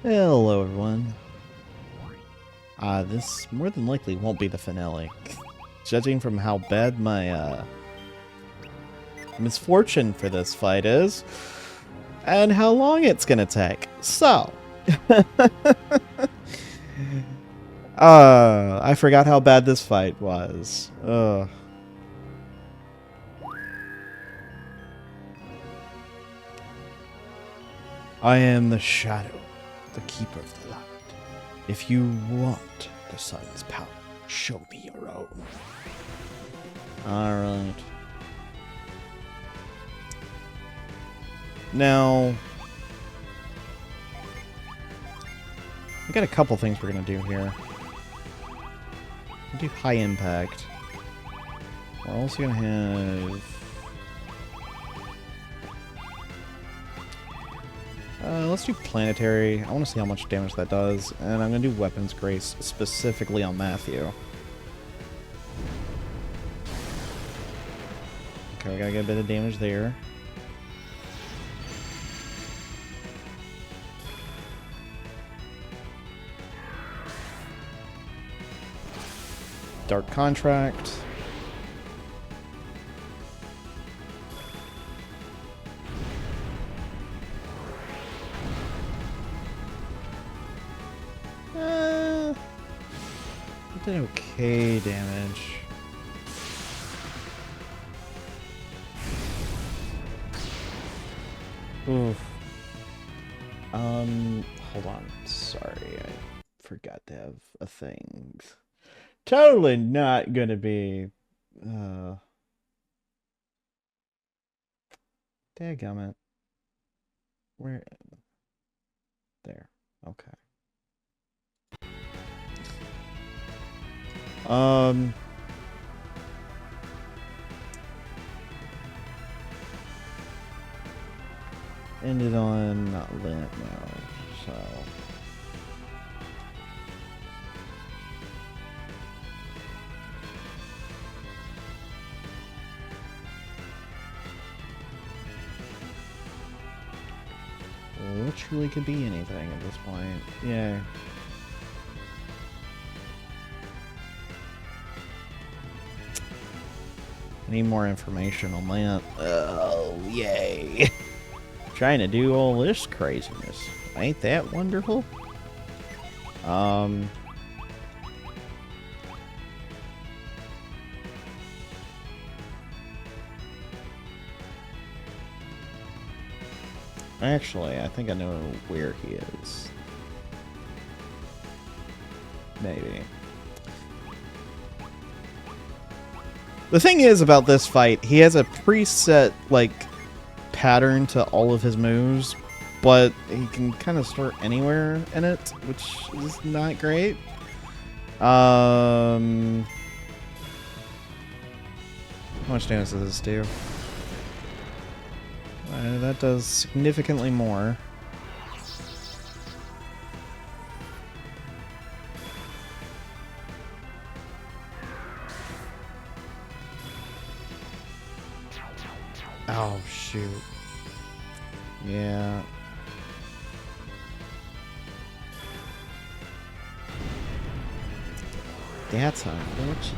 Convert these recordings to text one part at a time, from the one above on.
Hello, everyone. This more than likely won't be the finale. Judging from how bad my misfortune for this fight is, and how long it's gonna take. So, I forgot how bad this fight was. Ugh. I am the shadow, the keeper of the light. If you want the sun's power, show me your own. Alright. Now, we got a couple things we're going to do here. We'll do high impact. We're also going to have... let's do planetary. I want to see how much damage that does. And I'm going to do weapons grace specifically on Matthew. Okay, we got to get a bit of damage there. Dark Contract. Did okay damage. Oof. Hold on. Sorry, I forgot to have a thing. Totally not gonna be, dadgummit. Where? There. Okay. Ended on not lit now, so. Literally could be anything at this point. Yeah. Need more information on that. Oh, yay. Trying to do all this craziness. Ain't that wonderful? Actually, I think I know where he is. Maybe. The thing is about this fight, he has a preset, like, pattern to all of his moves, but he can kind of start anywhere in it, which is not great. How much damage does this do? That does significantly more. Oh, shoot. Yeah. That's unfortunate.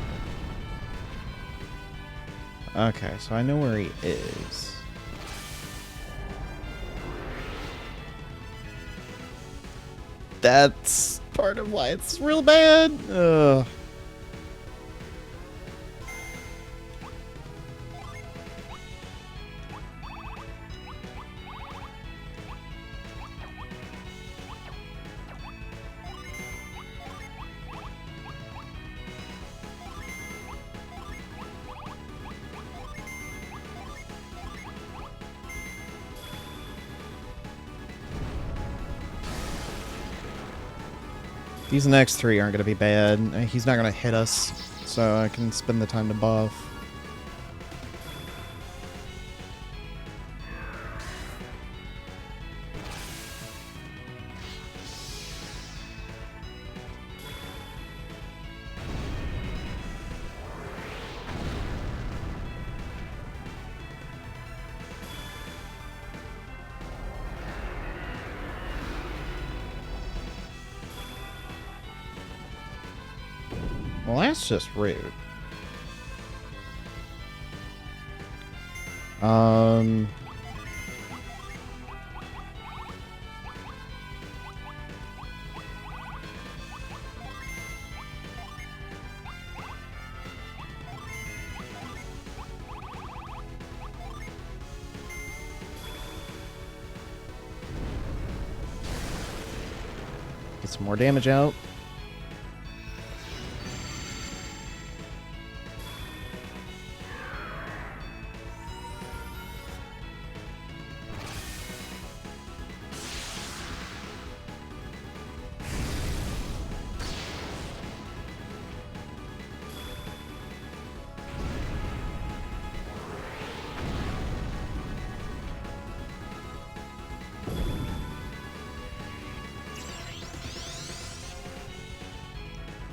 Okay, so I know where he is. That's part of why it's real bad. Ugh. These next three aren't going to be bad. He's not going to hit us, so I can spend the time to buff. Well, that's just rude. Get some more damage out.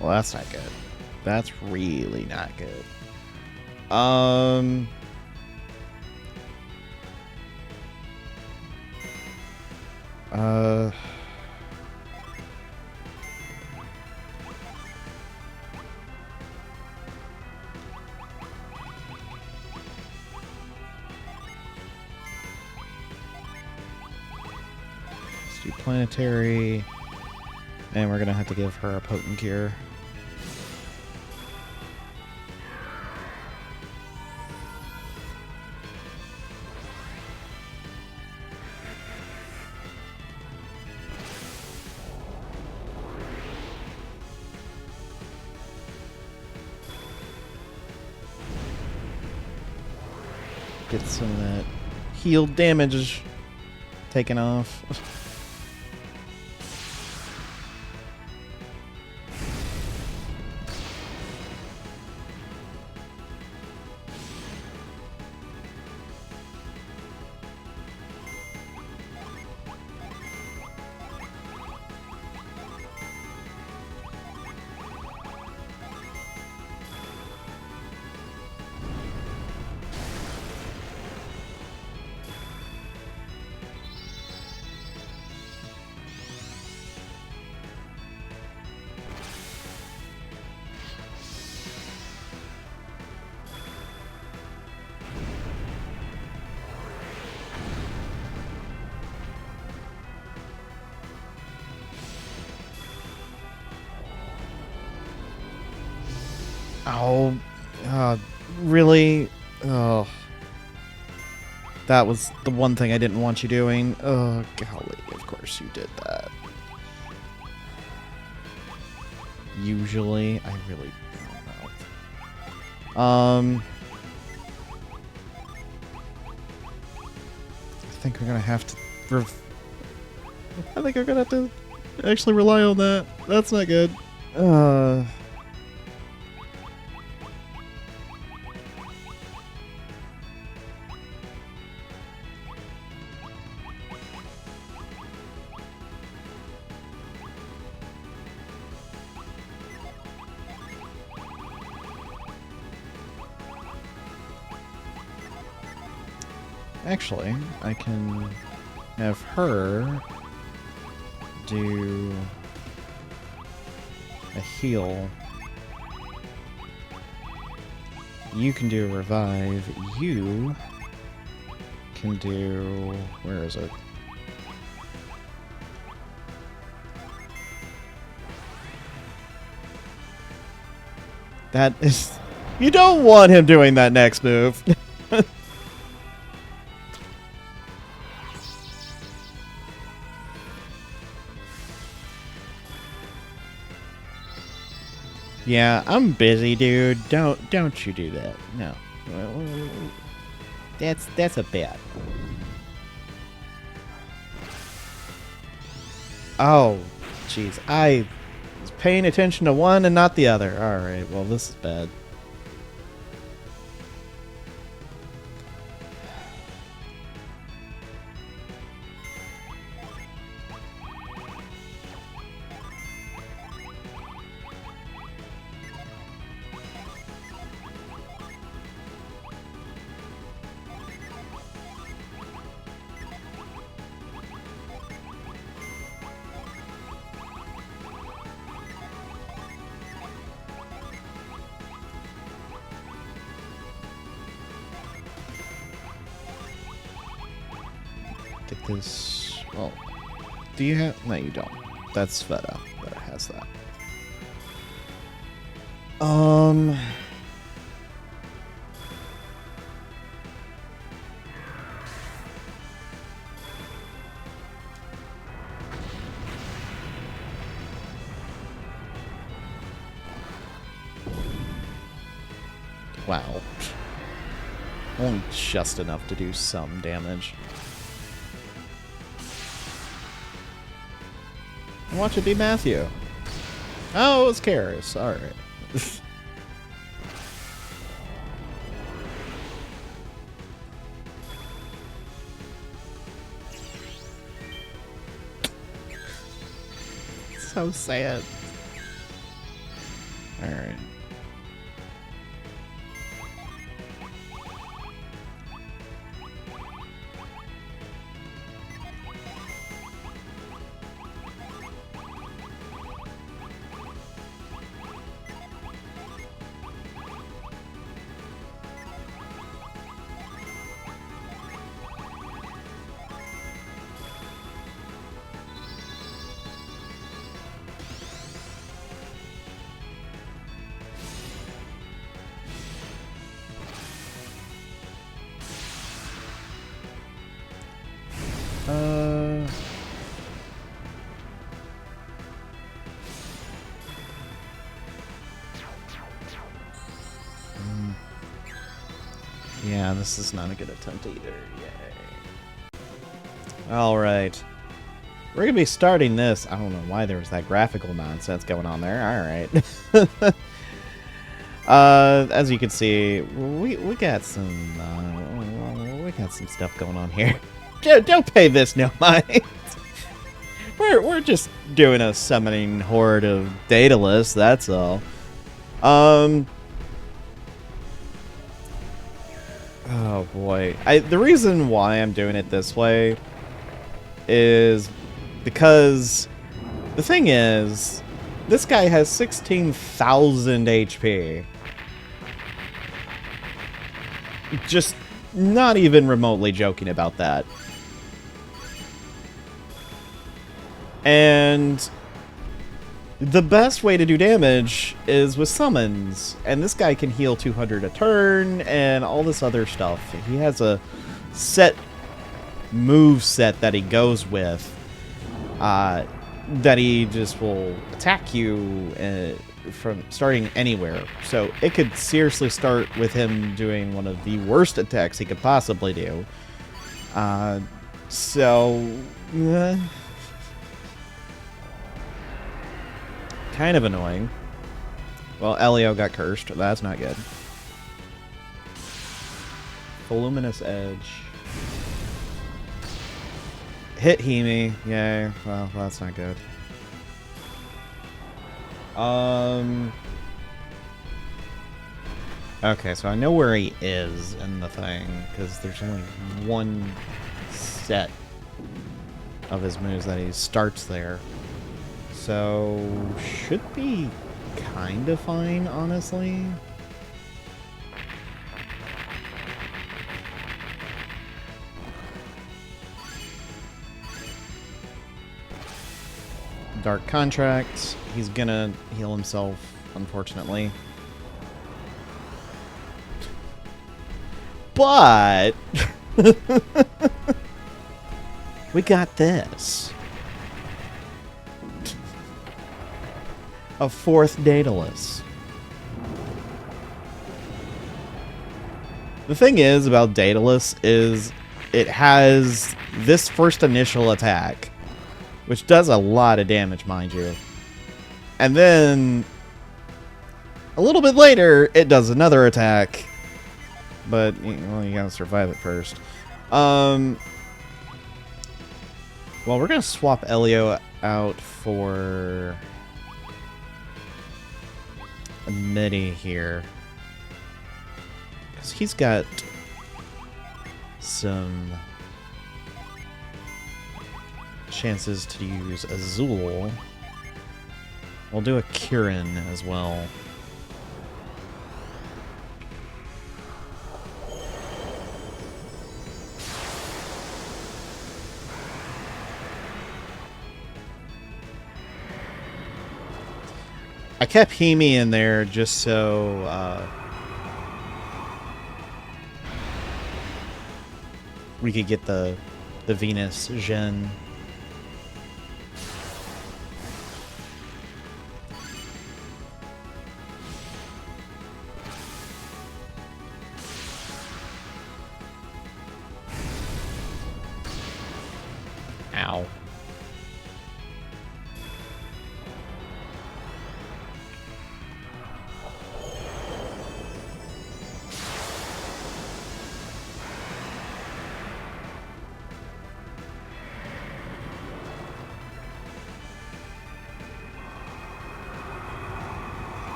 Well, that's not good. That's really not good. Let's do planetary. And we're gonna have to give her a potent cure. Get some of that healed damage taken off. Oh, really? Oh. That was the one thing I didn't want you doing. Oh, golly, of course you did that. Usually, I really don't know. I think we're gonna have to... I think I'm gonna have to actually rely on that. That's not good. Actually, I can have her do a heal. You can do a revive. You can do... Where is it? That is... You don't want him doing that next move. Yeah, I'm busy, dude. Don't you do that. No. That's a bet. Oh, jeez. I was paying attention to one and not the other. Alright, well, this is bad. Get this. Well, do you have? No, you don't. That's Sveta that has that. Wow. Only just enough to do some damage. And watch it be Matthew. Oh, it was Karis. Alright. So sad. Alright. Yeah, this is not a good attempt either. Yay. Alright. We're going to be starting this. I don't know why there was that graphical nonsense going on there. Alright. As you can see, we got some stuff going on here. Don't pay this no mind. We're just doing a summoning horde of Daedalus, that's all. Oh boy. The reason why I'm doing it this way is because the thing is, this guy has 16,000 HP. Just not even remotely joking about that. And the best way to do damage is with summons, and this guy can heal 200 a turn and all this other stuff. He has a set move set that he goes with, that he just will attack you from starting anywhere. So it could seriously start with him doing one of the worst attacks he could possibly do. Kind of annoying. Well, Elio got cursed. That's not good. Voluminous Edge. Hit Hemi. Yay. Well, that's not good. Okay, so I know where he is in the thing, because there's only one set of his moves that he starts there. So, should be kind of fine, honestly. Dark Contract. He's gonna heal himself, unfortunately. But we got this. A fourth Daedalus. The thing is about Daedalus is it has this first initial attack, which does a lot of damage, mind you. And then a little bit later, it does another attack. But, well, you gotta survive it first. Well, we're gonna swap Elio out for a midi here, because he's got some chances to use Azul. We'll do a Kirin as well. I kept Hemi in there just so we could get the Venus gen. Ow.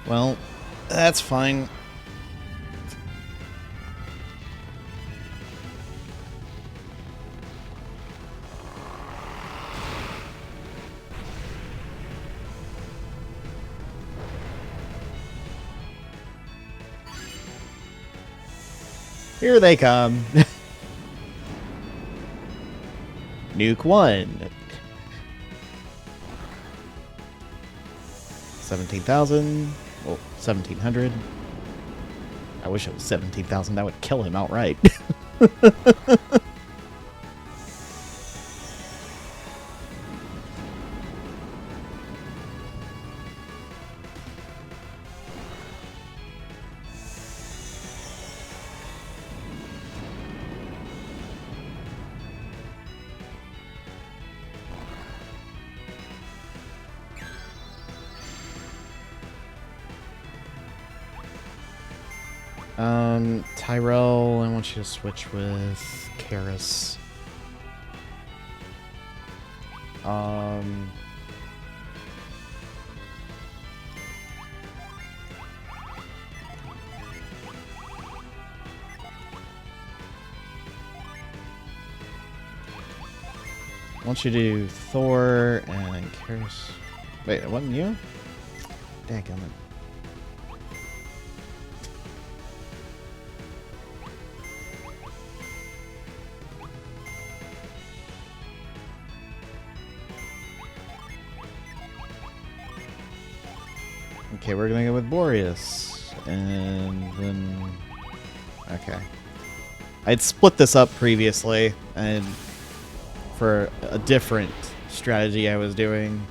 Well, that's fine. Here they come. Nuke 1. 17,000. Well, 1,700. I wish it was 17,000. That would kill him outright. Tyrell, I want you to switch with Karis. I want you to do Thor and Karis. Wait, it wasn't you? Dadgummit. Okay, we're gonna go with Boreas, and then... Okay. I'd split this up previously, and for a different strategy I was doing.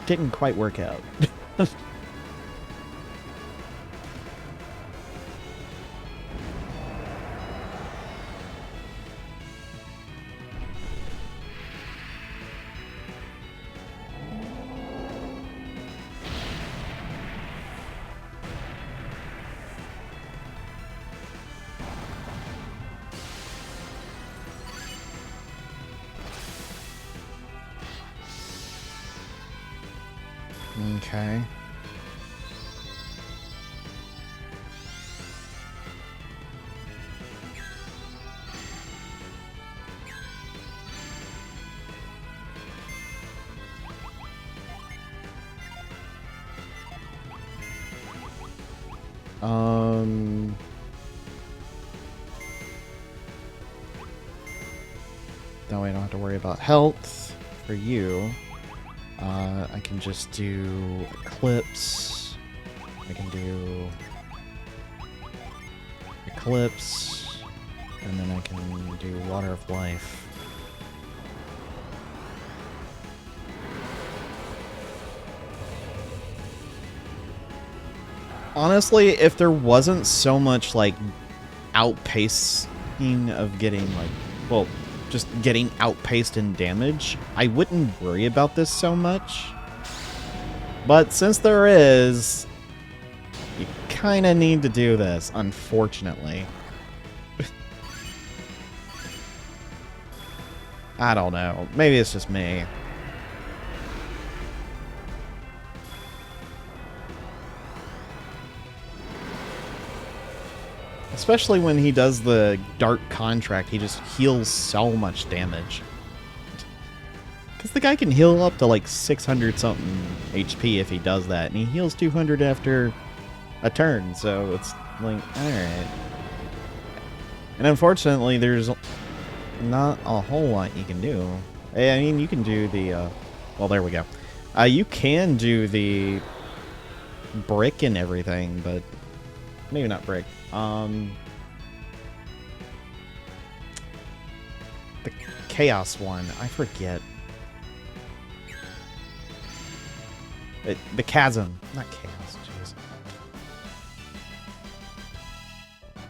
Didn't quite work out. Okay. That way I don't have to worry about health for you. I can just do Eclipse. I can do Eclipse, and then I can do Water of Life. Honestly, if there wasn't so much, like, outpacing of getting, like, well, just getting outpaced in damage, I wouldn't worry about this so much. But since there is, you kind of need to do this, unfortunately. I don't know. Maybe it's just me. Especially when he does the Dark Contract, he just heals so much damage. Because the guy can heal up to like 600 something HP if he does that, and he heals 200 after a turn, so it's like, alright. And unfortunately, there's not a whole lot you can do. I mean, you can do the, well, there we go. You can do the brick and everything, but maybe not brick. The chaos one, I forget. The chasm, not chaos, jeez.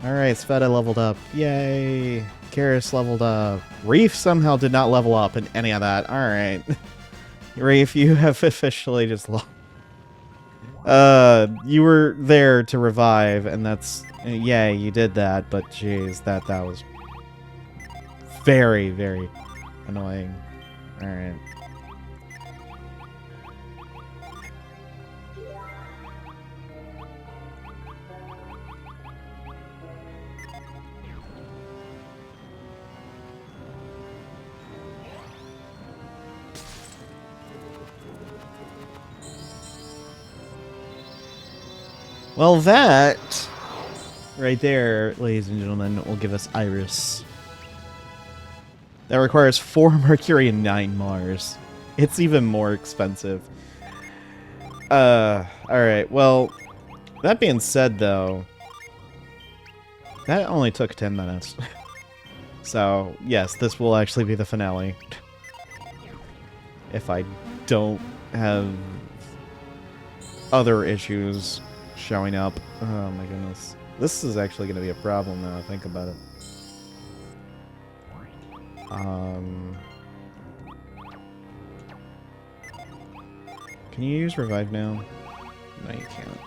Alright, Sveta leveled up. Yay! Karis leveled up. Reef somehow did not level up in any of that. Alright. Reef, you have officially just lost. You were there to revive, and that's... Yeah, you did that, but jeez, that was very, very annoying. Alright. Well, that right there, ladies and gentlemen, will give us Iris. That requires 4 Mercury and 9 Mars. It's even more expensive. Alright, well, that being said, though, that only took 10 minutes. So, yes, this will actually be the finale. If I don't have other issues showing up. Oh my goodness. This is actually going to be a problem now I think about it. Can you use revive now? No, you can't.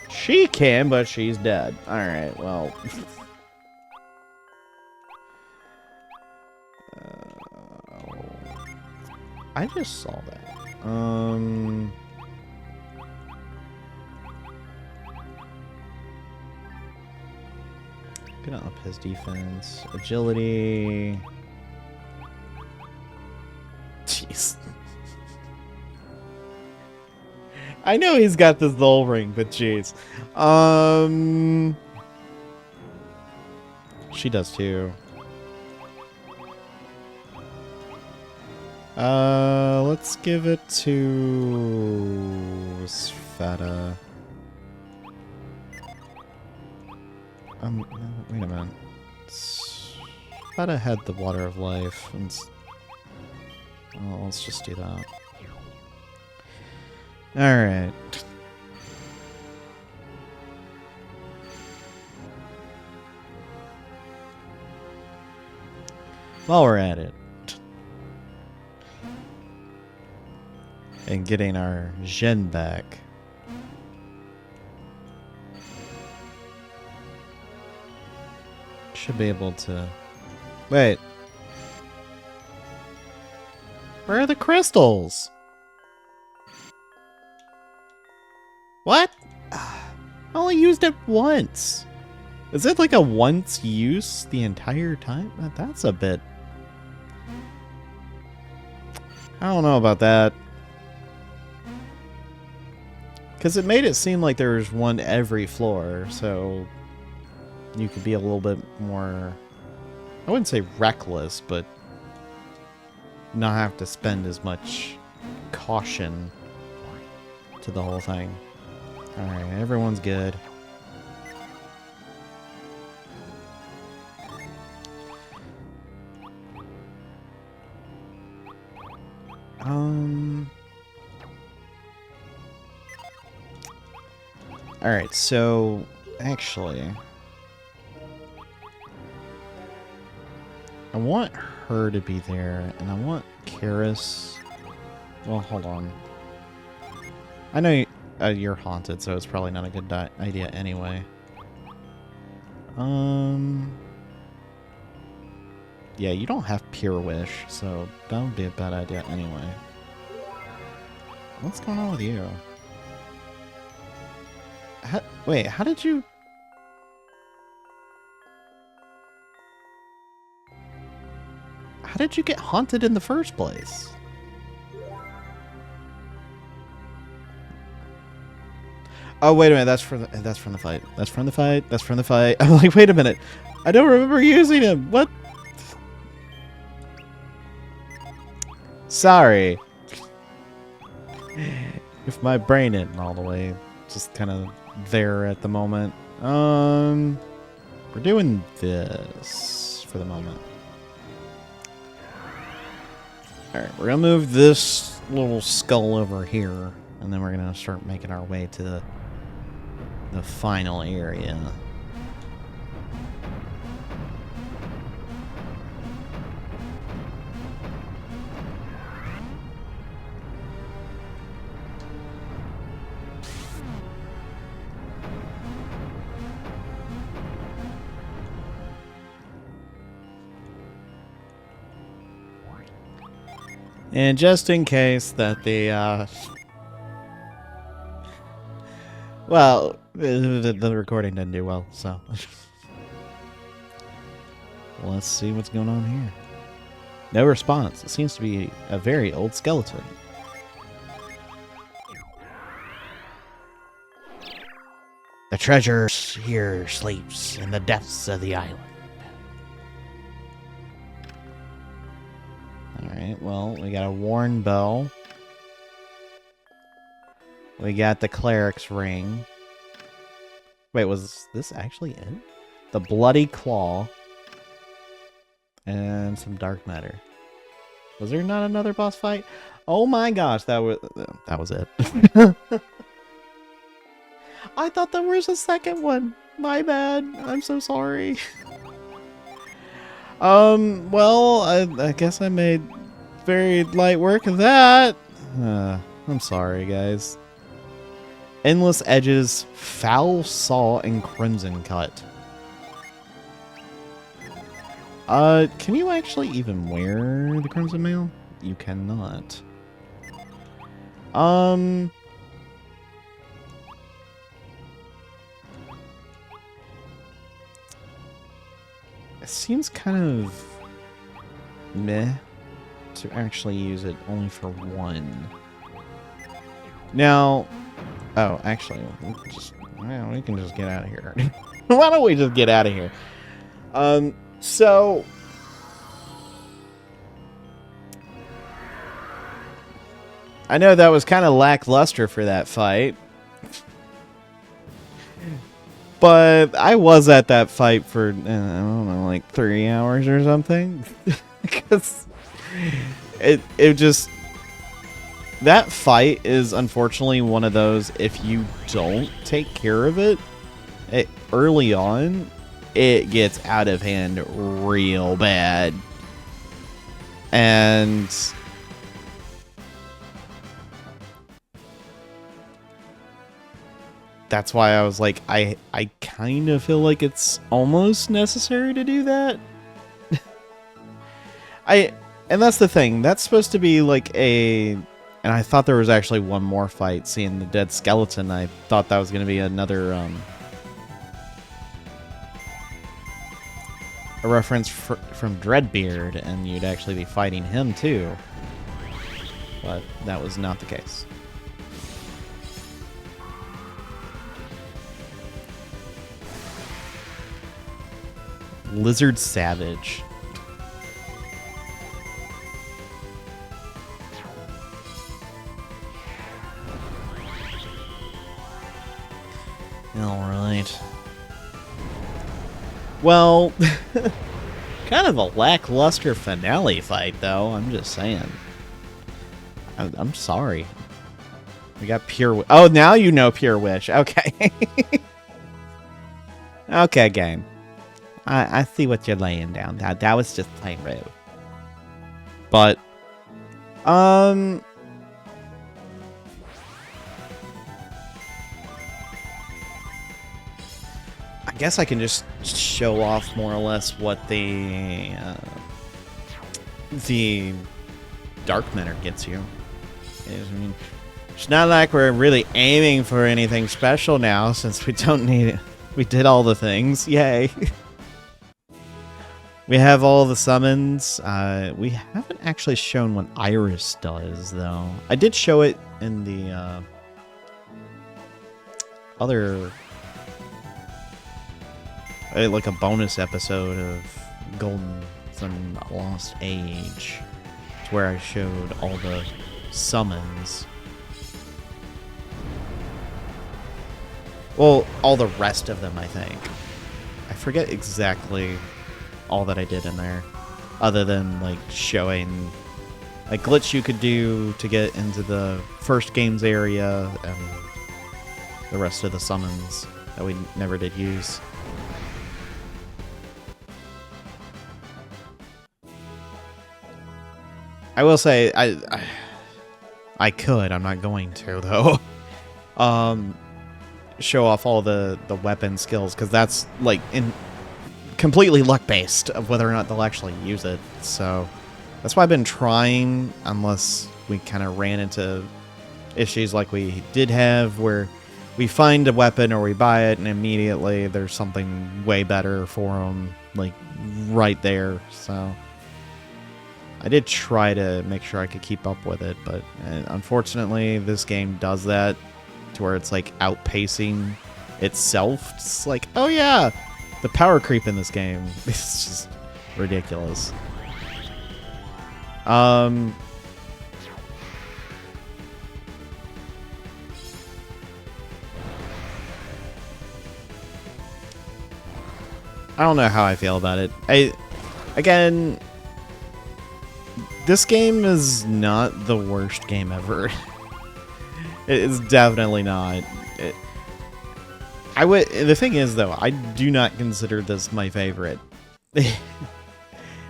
She can, but she's dead. Alright, well. I just saw that. Gonna up his defense. Agility. Jeez. I know he's got this Zol ring, but jeez. She does too. Let's give it to Sveta. Wait a minute. Sveta had the Water of Life, and well, let's just do that. Alright. While we're at it, and getting our Gen back, should be able to... Wait. Where are the crystals? What? I only used it once. Is it like a once use the entire time? That's a bit... I don't know about that. Because it made it seem like there was one every floor, so you could be a little bit more, I wouldn't say reckless, but not have to spend as much caution to the whole thing. Alright, everyone's good. Alright, so actually I want her to be there, and I want Karis. Well, hold on. I know you're haunted, so it's probably not a good idea anyway. Yeah, you don't have Pure Wish, so that would be a bad idea anyway. What's going on with you? Wait, how did you... How did you get haunted in the first place? Oh, wait a minute. That's from the fight. That's from the fight. That's from the fight. I'm like, wait a minute. I don't remember using him. What? Sorry. If my brain isn't all the way just kind of there at the moment. We're doing this for the moment. Alright, we're gonna move this little skull over here, and then we're gonna start making our way to the final area. And just in case that the, well, the recording didn't do well, so. Let's see what's going on here. No response. It seems to be a very old skeleton. The treasure here sleeps in the depths of the island. Alright, well, we got a worn bow. We got the cleric's ring. Wait, was this actually it? The bloody claw. And some dark matter. Was there not another boss fight? Oh my gosh, that was it. I thought there was a second one. My bad. I'm so sorry. Well, I guess I made very light work of that. I'm sorry, guys. Endless Edges, Foul Saw, and Crimson Cut. Can you actually even wear the Crimson Mail? You cannot. It seems kind of meh to actually use it only for one. Now, oh, actually, we can just get out of here. Why don't we just get out of here? So I know that was kind of lackluster for that fight. But I was at that fight for, I don't know, like 3 hours or something. Because it just... That fight is unfortunately one of those, if you don't take care of it early on, it gets out of hand real bad. And... that's why I was like, I kind of feel like it's almost necessary to do that. And that's the thing. That's supposed to be like a... And I thought there was actually one more fight, seeing the dead skeleton. I thought that was going to be another... a reference from Dreadbeard, and you'd actually be fighting him too. But that was not the case. Lizard Savage. Alright. Well, kind of a lackluster finale fight, though. I'm just saying. I'm sorry. We got Pure... Oh, now you know Pure Wish. Okay. Okay, game. I see what you're laying down. That was just plain rude. But, I guess I can just show off more or less what the Dark Matter gets you. I mean, It's not like we're really aiming for anything special now, since we don't need it. We did all the things. Yay. We have all the summons. We haven't actually shown what Iris does, though. I did show it in the other... like a bonus episode of Golden and Lost Age. It's where I showed all the summons. Well, all the rest of them, I think. I forget exactly all that I did in there, other than like showing a glitch you could do to get into the first games area and the rest of the summons that we never did use. I will say I could, I'm not going to though. Show off all the weapon skills, because that's like completely luck based of whether or not they'll actually use it. So that's why I've been trying, unless we kind of ran into issues like we did have, where we find a weapon or we buy it and immediately there's something way better for them, like right there. So I did try to make sure I could keep up with it, but unfortunately this game does that to where it's like outpacing itself. It's like, oh yeah, the power creep in this game is just ridiculous. I don't know how I feel about it. Again, this game is not the worst game ever. It's definitely not. The thing is, though, I do not consider this my favorite.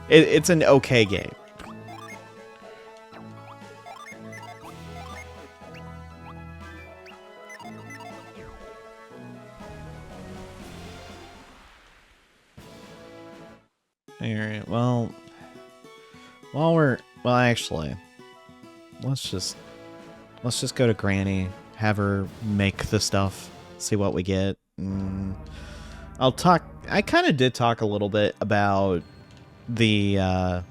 It's an okay game. Alright, well, actually, let's just go to Granny, have her make the stuff, see what we get. I kind of did talk a little bit about the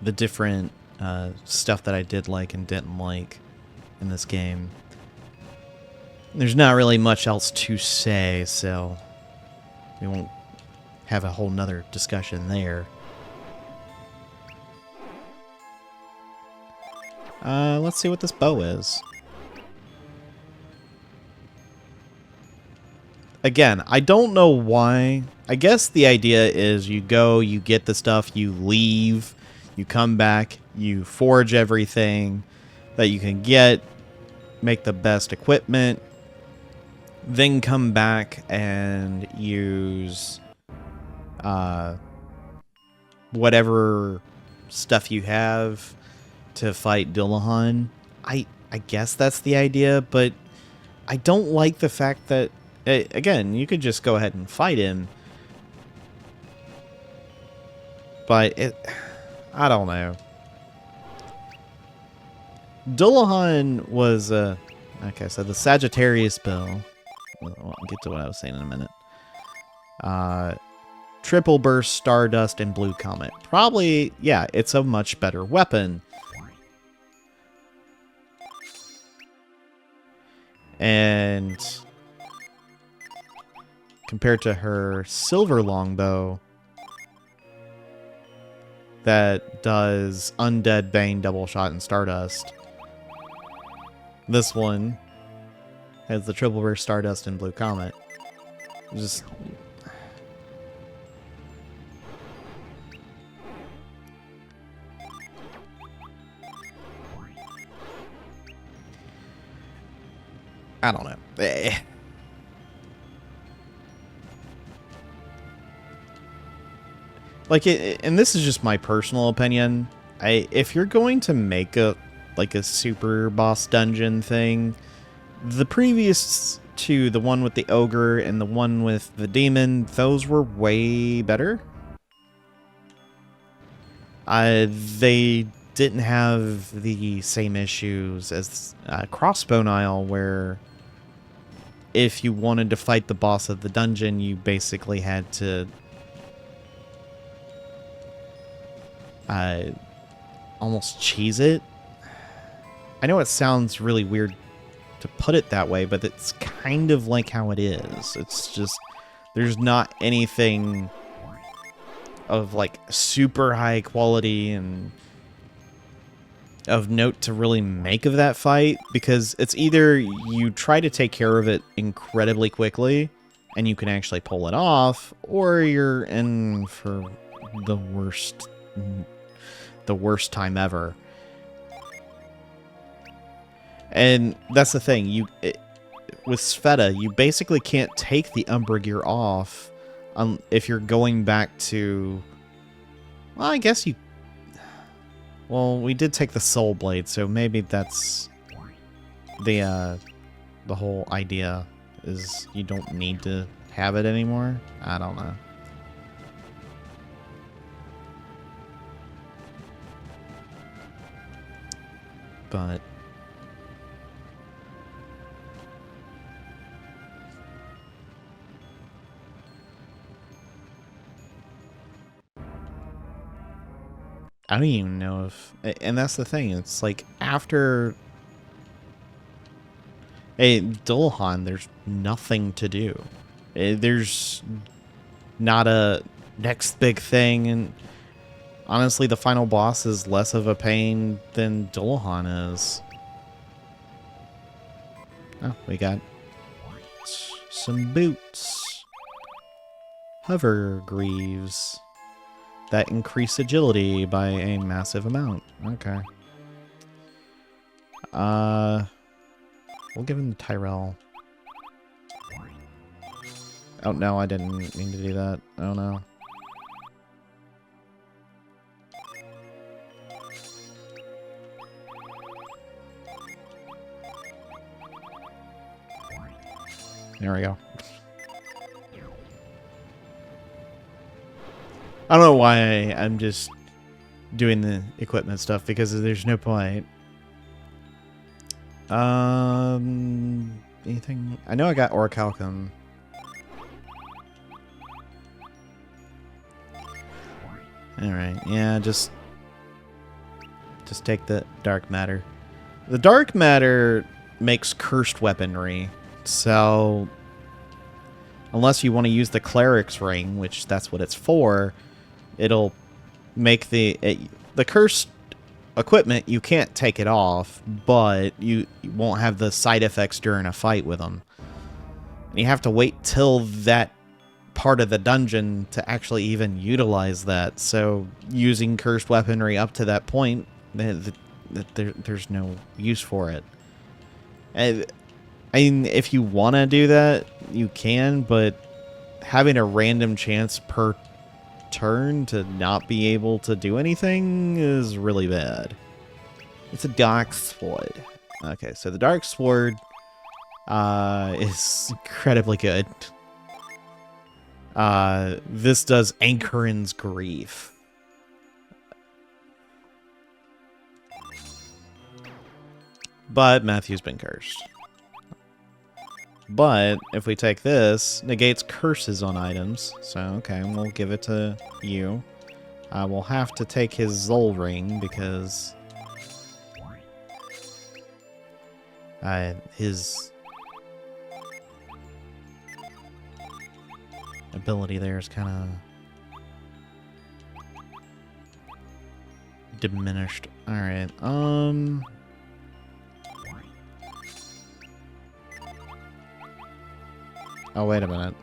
different stuff that I did like and didn't like in this game. There's not really much else to say, so we won't have a whole nother discussion there. Let's see what this bow is. Again, I don't know why. I guess the idea is you go, you get the stuff, you leave, you come back, you forge everything that you can get, make the best equipment, then come back and use whatever stuff you have to fight Dullahan. I guess that's the idea, but I don't like the fact that, again, you could just go ahead and fight him, but I don't know. Dullahan was, like I said, the Sagittarius bill. I'll get to what I was saying in a minute. Triple Burst, Stardust, and Blue Comet. Probably, yeah, it's a much better weapon. And compared to her Silver Longbow that does Undead, Bane, Double Shot, and Stardust, this one has the Triple Burst, Stardust, and Blue Comet. Just... I don't know. Like, and this is just my personal opinion. If you're going to make a super boss dungeon thing, the previous two, the one with the ogre and the one with the demon, those were way better. They didn't have the same issues as Crossbone Isle, where if you wanted to fight the boss of the dungeon, you basically had to almost cheese it. I know it sounds really weird to put it that way, but it's kind of like how it is. It's just, there's not anything of like super high quality and of note to really make of that fight, because it's either you try to take care of it incredibly quickly and you can actually pull it off, or you're in for the worst time ever. And that's the thing, with Sveta, you basically can't take the Umbra gear off if you're going back to... Well, I guess you... Well, we did take the Soul Blade, so maybe that's the whole idea, is you don't need to have it anymore? I don't know. But... I don't even know if... And that's the thing, it's like, after... Dullahan, there's nothing to do. There's not a next big thing, and honestly, the final boss is less of a pain than Dullahan is. Oh, we got some boots. Hover greaves that increase agility by a massive amount. Okay. We'll give him the Tyrell. Oh, no, I didn't mean to do that. Oh, no. There we go. I don't know why I'm just doing the equipment stuff, because there's no point. Anything? I know I got Orichalcum. Alright, yeah, just take the Dark Matter. The Dark Matter makes cursed weaponry, so unless you want to use the Cleric's Ring, which that's what it's for, it'll make the cursed equipment, you can't take it off, but you won't have the side effects during a fight with them. You have to wait till that part of the dungeon to actually even utilize that, so using cursed weaponry up to that point, there's no use for it. I mean, if you want to do that, you can, but having a random chance per turn to not be able to do anything is really bad. It's a Dark Sword. Okay, so the Dark Sword is incredibly good. This does Anchorin's Grief. But Matthew's been cursed. But if we take this, negates curses on items. So, okay, we'll give it to you. We'll have to take his Zol Ring because his ability there is kind of diminished. Alright, oh, wait a minute.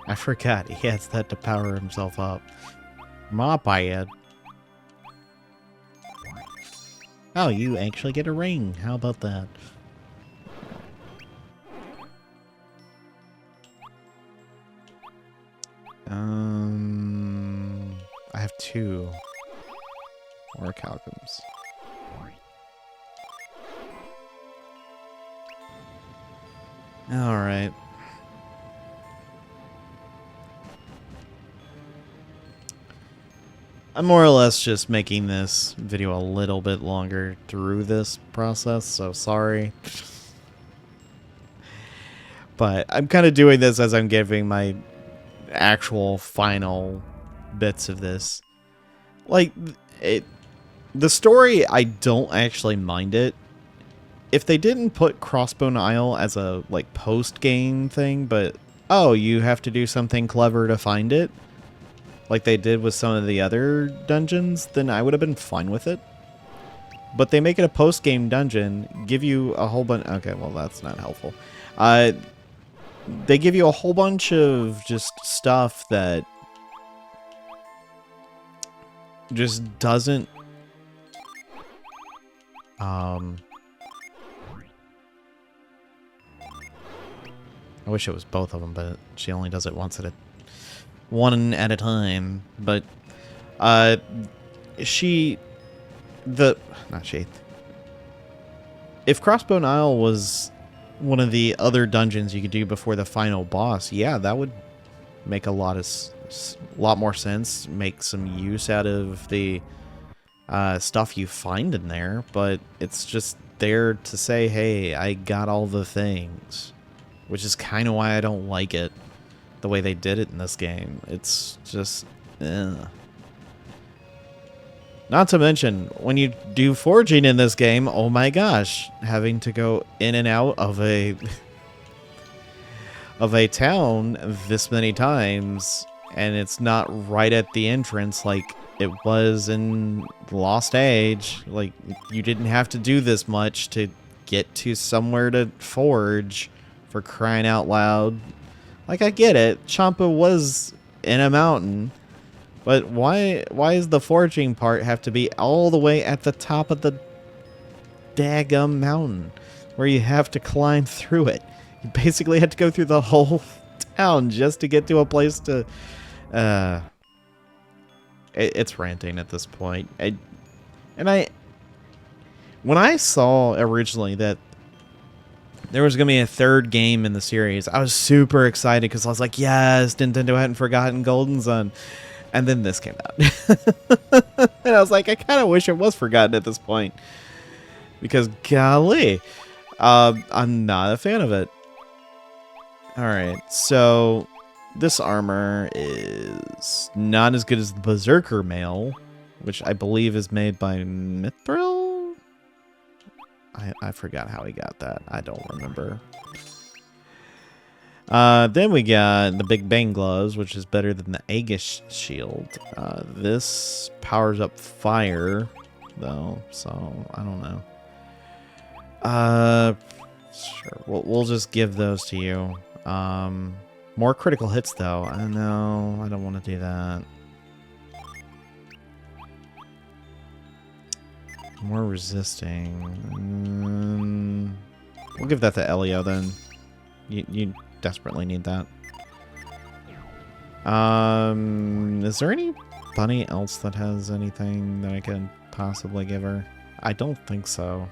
I forgot he has that to power himself up. My bad. Oh, you actually get a ring. How about that? I have 2 Orichalcums. Alright. I'm more or less just making this video a little bit longer through this process, so sorry. But I'm kind of doing this as I'm giving my actual final bits of this. Like, the story, I don't actually mind it. If they didn't put Crossbone Isle as a, like, post-game thing, but, oh, you have to do something clever to find it, like they did with some of the other dungeons, then I would have been fine with it. But they make it a post-game dungeon, give you a whole bunch... Okay, well, that's not helpful. They give you a whole bunch of just stuff that just doesn't... I wish it was both of them, but she only does it one at a time. But not she. If Crossbone Isle was one of the other dungeons you could do before the final boss, yeah, that would make a lot more sense. Make some use out of the stuff you find in there, but it's just there to say, hey, I got all the things. Which is kind of why I don't like it, the way they did it in this game. It's just, Not to mention, when you do forging in this game, oh my gosh, having to go in and out of a town this many times, and it's not right at the entrance like it was in Lost Age. Like, you didn't have to do this much to get to somewhere to forge. For crying out loud. Like, I get it. Champa was in a mountain. But why does the forging part have to be all the way at the top of the daggum mountain? Where you have to climb through it. You basically had to go through the whole town just to get to a place to... It's ranting at this point. When I saw originally that there was going to be a third game in the series, I was super excited because I was like, yes, Nintendo hadn't forgotten Golden Sun. And then this came out. And I was like, I kind of wish it was forgotten at this point. Because, golly, I'm not a fan of it. Alright, so this armor is not as good as the Berserker Mail, which I believe is made by Mithril? I forgot how he got that. I don't remember. Then we got the Big Bang Gloves, which is better than the Aegis Shield. This powers up fire, though, so I don't know. Sure, we'll just give those to you. More critical hits, though. I know, I don't want to do that. More resisting. We'll give that to Elio then. You desperately need that. Is there anybody else that has anything that I could possibly give her? I don't think so.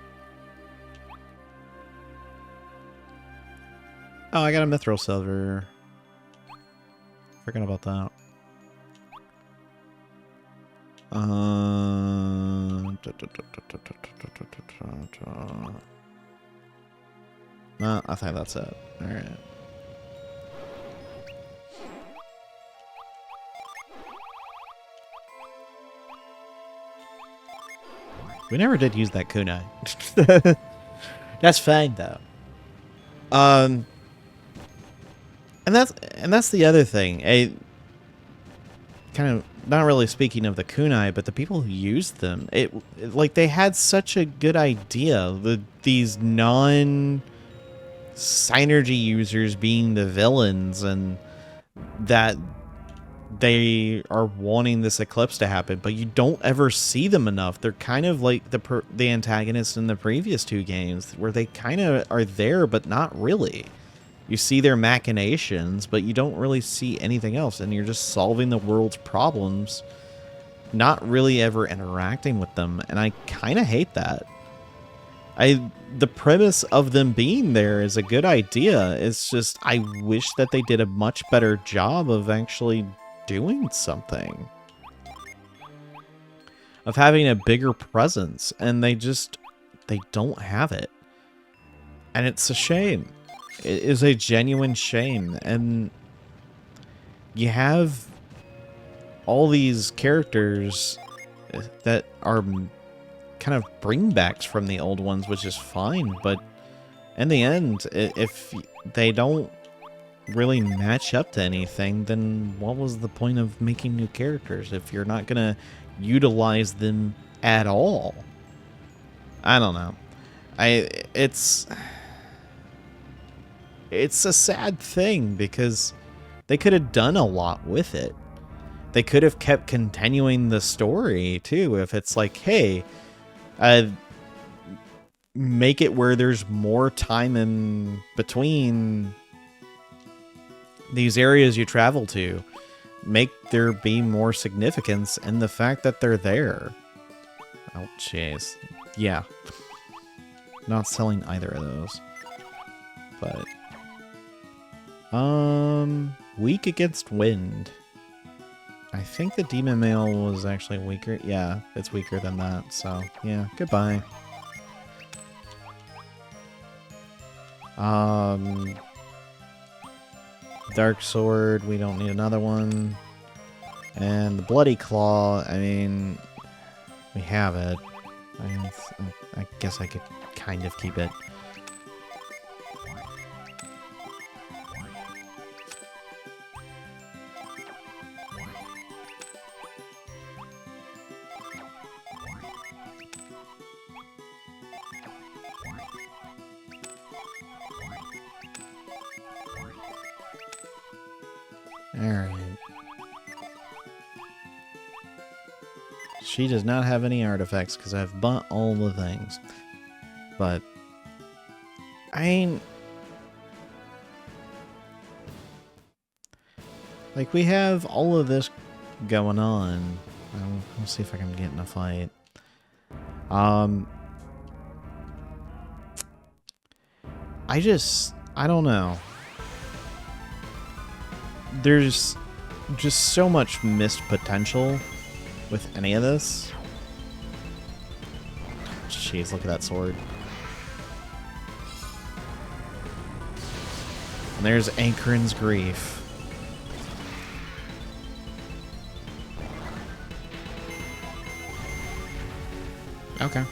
Oh, I got a Mithril Silver. Forgot about that. No, I think that's it. Alright. We never did use that kunai. That's fine though. And that's the other thing. Kind of not really speaking of the kunai, but the people who used them, like they had such a good idea. These non-synergy users being the villains, and that they are wanting this eclipse to happen, but you don't ever see them enough. They're kind of like the antagonists in the previous two games, where they kind of are there, but not really. You see their machinations, but you don't really see anything else, and you're just solving the world's problems, not really ever interacting with them, and I kind of hate that. The premise of them being there is a good idea. It's just, I wish that they did a much better job of actually doing something. of having a bigger presence, and they don't have it. And it's a shame. It is a genuine shame. And you have all these characters that are kind of bringbacks from the old ones, which is fine, but in the end, if they don't really match up to anything, then what was the point of making new characters if you're not gonna utilize them at all? I don't know. It's a sad thing because they could have done a lot with it. They could have kept continuing the story too. If it's like, hey, make it where there's more time in between these areas you travel to. Make there be more significance in the fact that they're there. Oh, jeez. Yeah. Not selling either of those. But weak against wind. I think the demon male was actually weaker. Yeah, it's weaker than that. So, yeah, goodbye. Dark sword, we don't need another one. And the bloody claw, I mean, we have it. I guess I could kind of keep it. Alright. She does not have any artifacts because I've bought all the things. But I mean, like, we have all of this going on. I'll see if I can get in a fight. I don't know. There's just so much missed potential with any of this. Jeez, look at that sword. And there's Anchorin's Grief. Okay.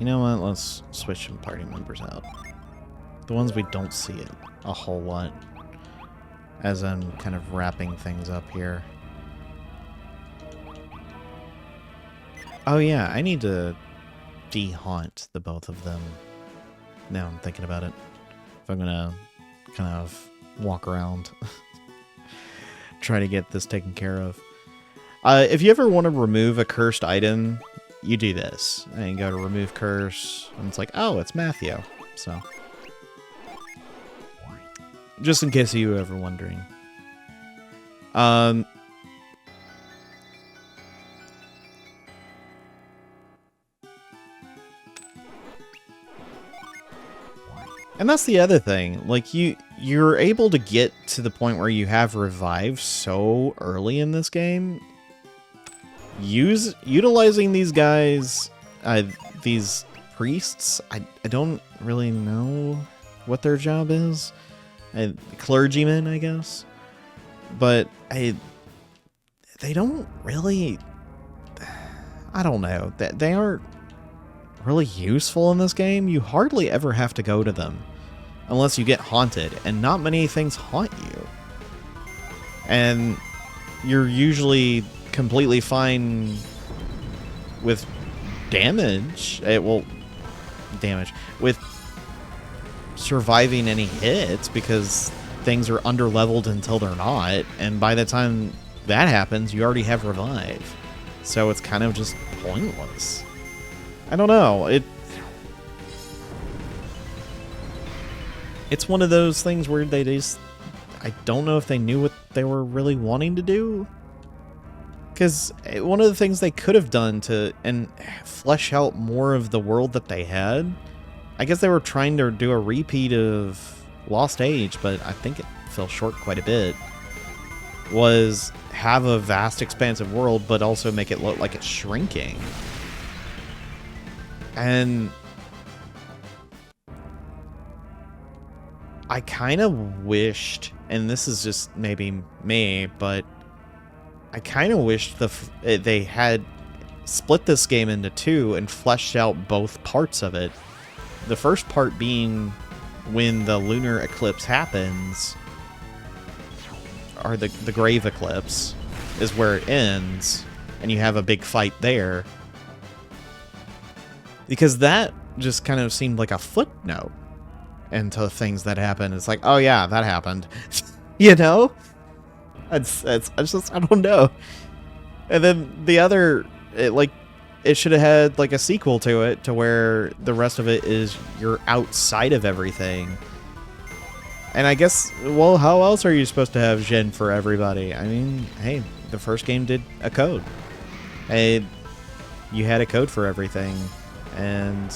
You know what? Let's switch some party members out. The ones we don't see it a whole lot. As I'm kind of wrapping things up here. Oh yeah, I need to de-haunt the both of them. Now I'm thinking about it. If I'm gonna kind of walk around. Try to get this taken care of. If you ever want to remove a cursed item, you do this. And you go to remove curse, and it's like, oh, it's Matthew. So, just in case you were ever wondering. And that's the other thing. Like, you're able to get to the point where you have revive so early in this game. Utilizing these guys, these priests, I don't really know what their job is. Clergymen, I guess. But they don't really, I don't know. They aren't really useful in this game. You hardly ever have to go to them unless you get haunted, and not many things haunt you. And you're usually completely fine with damage. With surviving any hits, because things are under-leveled until they're not, and by the time that happens, you already have revive. So it's kind of just pointless. I don't know. It's one of those things where they just, I don't know if they knew what they were really wanting to do. Because one of the things they could have done to flesh out more of the world that they had I guess they were trying to do a repeat of Lost Age, but I think it fell short quite a bit. Was have a vast, expansive world, but also make it look like it's shrinking. And I kind of wished, and this is just maybe me, but I kind of wished they had split this game into two and fleshed out both parts of it. The first part being when the lunar eclipse happens, or the grave eclipse, is where it ends, and you have a big fight there. Because that just kind of seemed like a footnote into things that happened. It's like, oh yeah, that happened. You know? I don't know. And then the other, it should have had like a sequel to it, to where the rest of it is you're outside of everything. And I guess, well, how else are you supposed to have Jin for everybody? I mean, hey, the first game did a code. Hey, you had a code for everything. And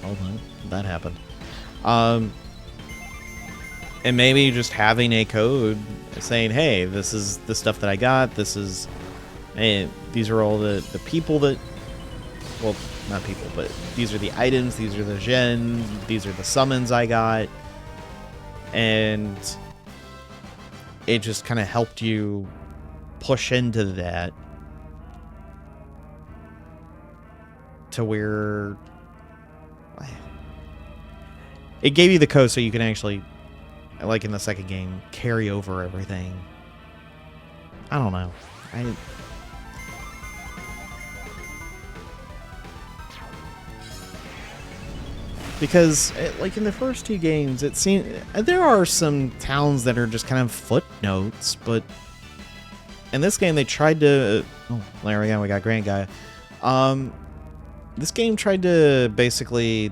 hold on, that happened. And maybe just having a code saying, hey, this is the stuff that I got, this is, hey, these are all the people that, well, not people, but these are the items, these are the gen, these are the summons I got, and it just kind of helped you push into that to where it gave you the code so you can actually, like in the second game, carry over everything. I don't know. Because, like in the first two games, it seemed there are some towns that are just kind of footnotes, but in this game they tried to. Oh, there we go. We got Grant Guy. This game tried to basically.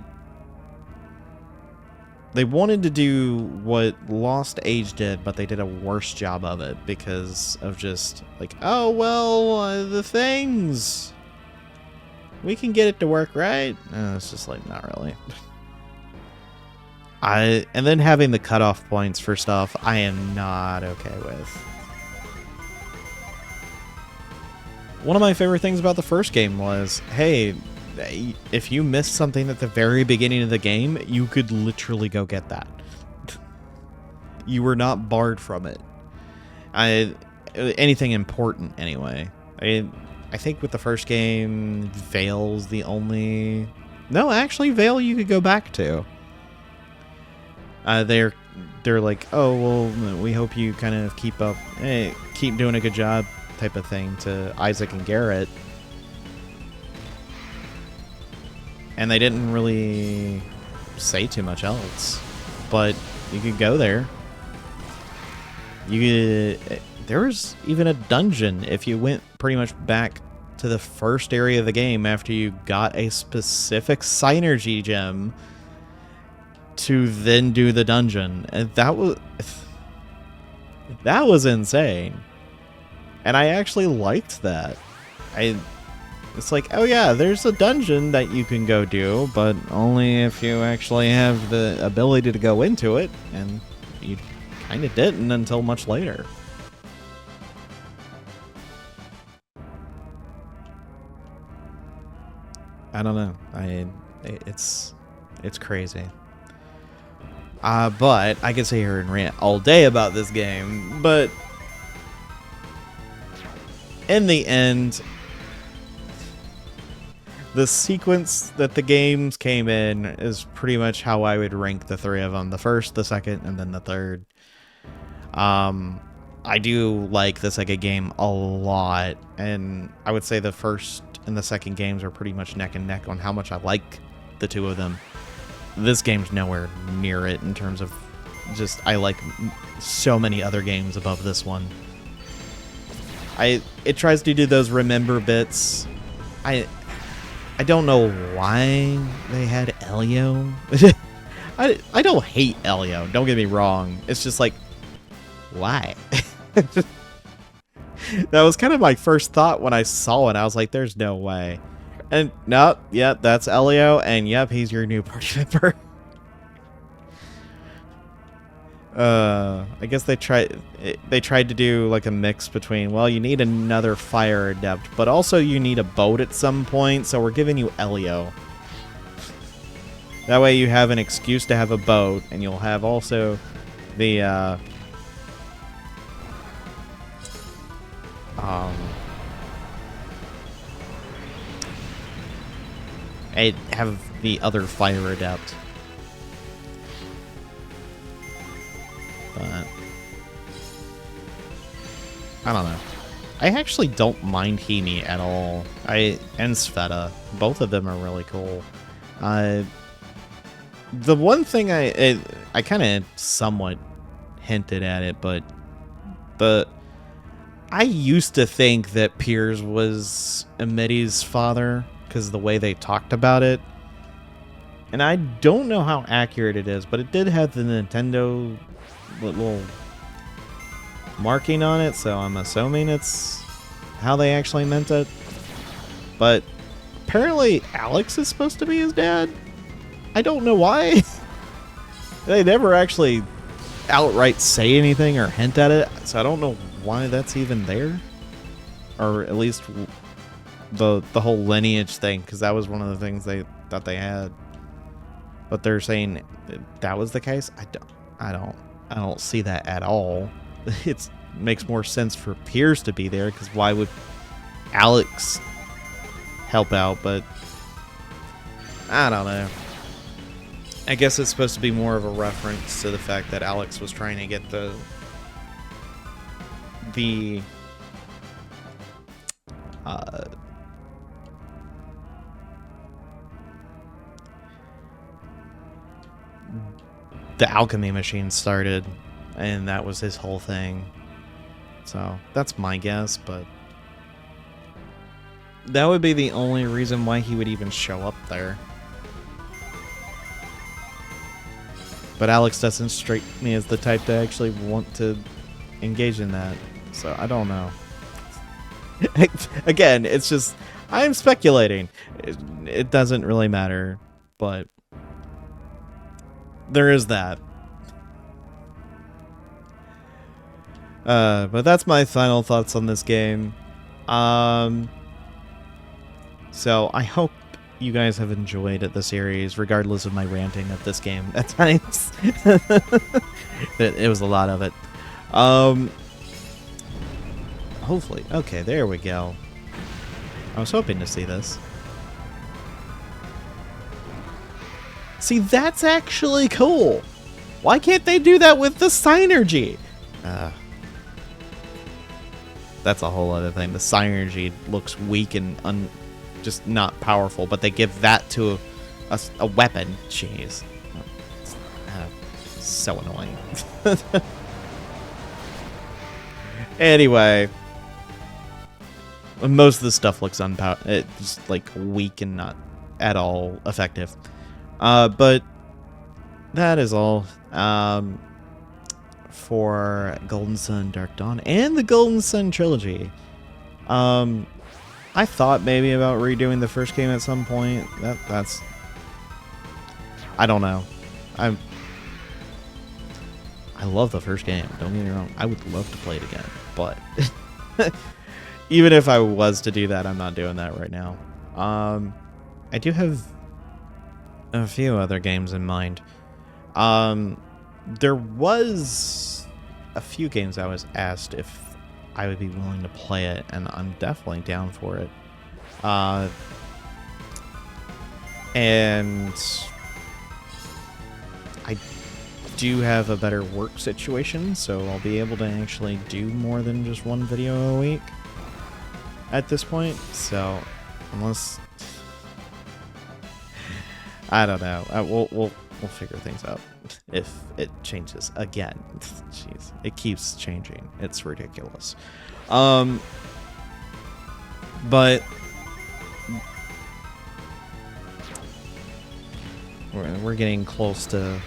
They wanted to do what Lost Age did, but they did a worse job of it because of just like, oh well, the things. We can get it to work, right? It's just like, not really. And then having the cutoff points for stuff, I am not okay with. One of my favorite things about the first game was, hey, if you missed something at the very beginning of the game, you could literally go get that. You were not barred from it. Anything important, anyway. I think with the first game, Vale's the only... No, actually, Vale you could go back to. They're like, oh, well, we hope you kind of keep doing a good job type of thing to Isaac and Garrett. And they didn't really say too much else. But you could go there. There was even a dungeon if you went pretty much back to the first area of the game after you got a specific Synergy gem to then do the dungeon. And that was insane. And I actually liked that. It's like, oh yeah, there's a dungeon that you can go do, but only if you actually have the ability to go into it, and you kind of didn't until much later. I don't know. It's crazy. But I could sit here and rant all day about this game, but in the end, the sequence that the games came in is pretty much how I would rank the three of them. The first, the second, and then the third. I do like the second game a lot, and I would say the first and the second games are pretty much neck and neck on how much I like the two of them. This game's nowhere near it in terms of just, I like so many other games above this one. It tries to do those remember bits. I don't know why they had Elio. I don't hate Elio, don't get me wrong. It's just like, why? That was kind of my first thought when I saw it. I was like, there's no way. And no, yeah, that's Elio, and yep, he's your new party member. I guess they tried to do like a mix between, well, you need another fire adept, but also you need a boat at some point, so we're giving you Elio. That way you have an excuse to have a boat, and you'll have also the have the other fire adept. But I don't know. I actually don't mind Himi at all. And Sveta. Both of them are really cool. The one thing I kind of somewhat hinted at it, but I used to think that Piers was Amidi's father because of the way they talked about it. And I don't know how accurate it is, but it did have the Nintendo little marking on it, so I'm assuming it's how they actually meant it. But apparently Alex is supposed to be his dad. I don't know why. They never actually outright say anything or hint at it, so I don't know why that's even there. Or at least the whole lineage thing, because that was one of the things they thought they had. But they're saying that was the case. I don't see that at all. It makes more sense for Piers to be there, because why would Alex help out? But I don't know. I guess it's supposed to be more of a reference to the fact that Alex was trying to get the alchemy machine started, and that was his whole thing. So that's my guess, but that would be the only reason why he would even show up there. But Alex doesn't strike me as the type to actually want to engage in that, so I don't know. Again, it's just, I'm speculating. It doesn't really matter, but there is that. But that's my final thoughts on this game. So I hope you guys have enjoyed the series, regardless of my ranting of this game at times. It was a lot of it. Hopefully. Okay, there we go. I was hoping to see this. See, that's actually cool. Why can't they do that with the Synergy? That's a whole other thing. The Synergy looks weak and just not powerful, but they give that to a weapon. Jeez. So annoying. Anyway. Most of the stuff looks just like weak and not at all effective. But that is all for Golden Sun Dark Dawn and the Golden Sun trilogy. I thought maybe about redoing the first game at some point. That's I don't know. I love the first game, don't get me wrong. I would love to play it again, but even if I was to do that, I'm not doing that right now. I do have a few other games in mind. There was a few games I was asked if I would be willing to play it, and I'm definitely down for it. And I do have a better work situation, so I'll be able to actually do more than just one video a week at this point. So unless I don't know, we'll figure things out if it changes again. Jeez, it keeps changing. It's ridiculous. But we're getting closer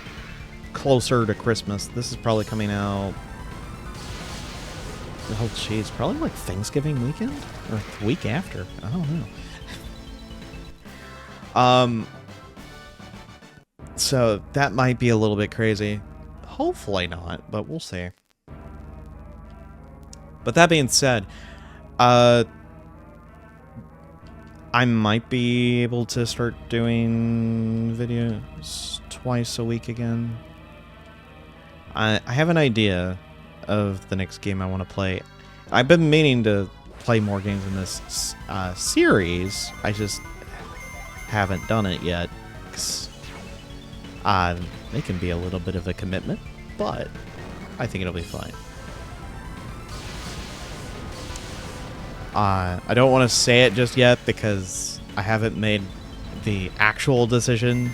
to Christmas. This is probably coming out. Oh, jeez, probably like Thanksgiving weekend or the week after. I don't know. So that might be a little bit crazy. Hopefully not, but we'll see. But that being said, I might be able to start doing videos twice a week again. I have an idea of the next game I want to play. I've been meaning to play more games in this series. I just haven't done it yet. 'Cause, it can be a little bit of a commitment, but I think it'll be fine. I don't want to say it just yet because I haven't made the actual decision.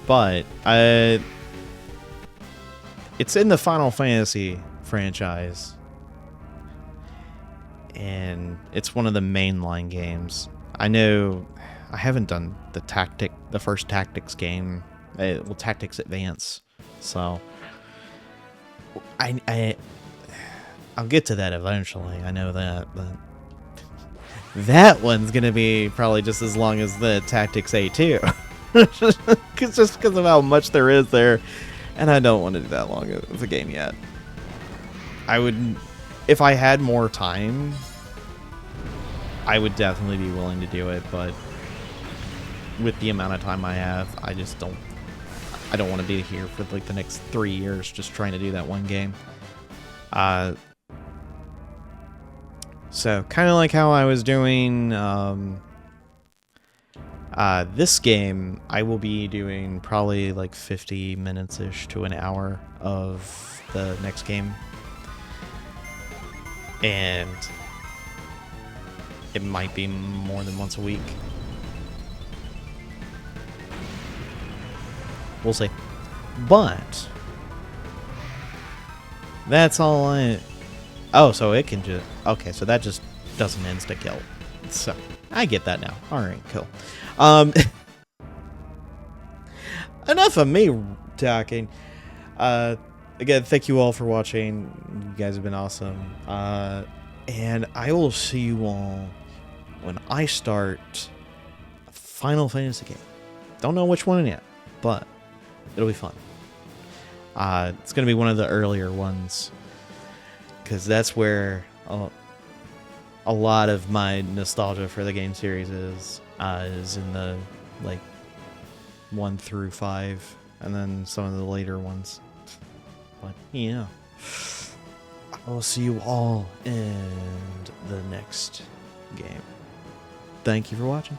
But it's in the Final Fantasy franchise. And it's one of the mainline games. I know I haven't done the first Tactics game. Well, Tactics Advance. So I'll get to that eventually. I know that, but that one's gonna be probably just as long as the Tactics A2. Just because of how much there is there, and I don't want to do that long of a game yet. I would, if I had more time, I would definitely be willing to do it, but with the amount of time I have, I don't want to be here for like the next 3 years just trying to do that one game. So kind of like how I was doing this game, I will be doing probably like 50 minutes-ish to an hour of the next game. And it might be more than once a week. We'll see. But that's all oh, so it can just... Okay, so that just doesn't insta-kill. So, I get that now. Alright, cool. Enough of me talking. Again, thank you all for watching. You guys have been awesome. And I will see you all when I start a Final Fantasy game. Don't know which one yet, but it'll be fun. It's going to be one of the earlier ones, because that's where a lot of my nostalgia for the game series is in the like 1 through 5, and then some of the later ones. But yeah, I will see you all in the next game. Thank you for watching.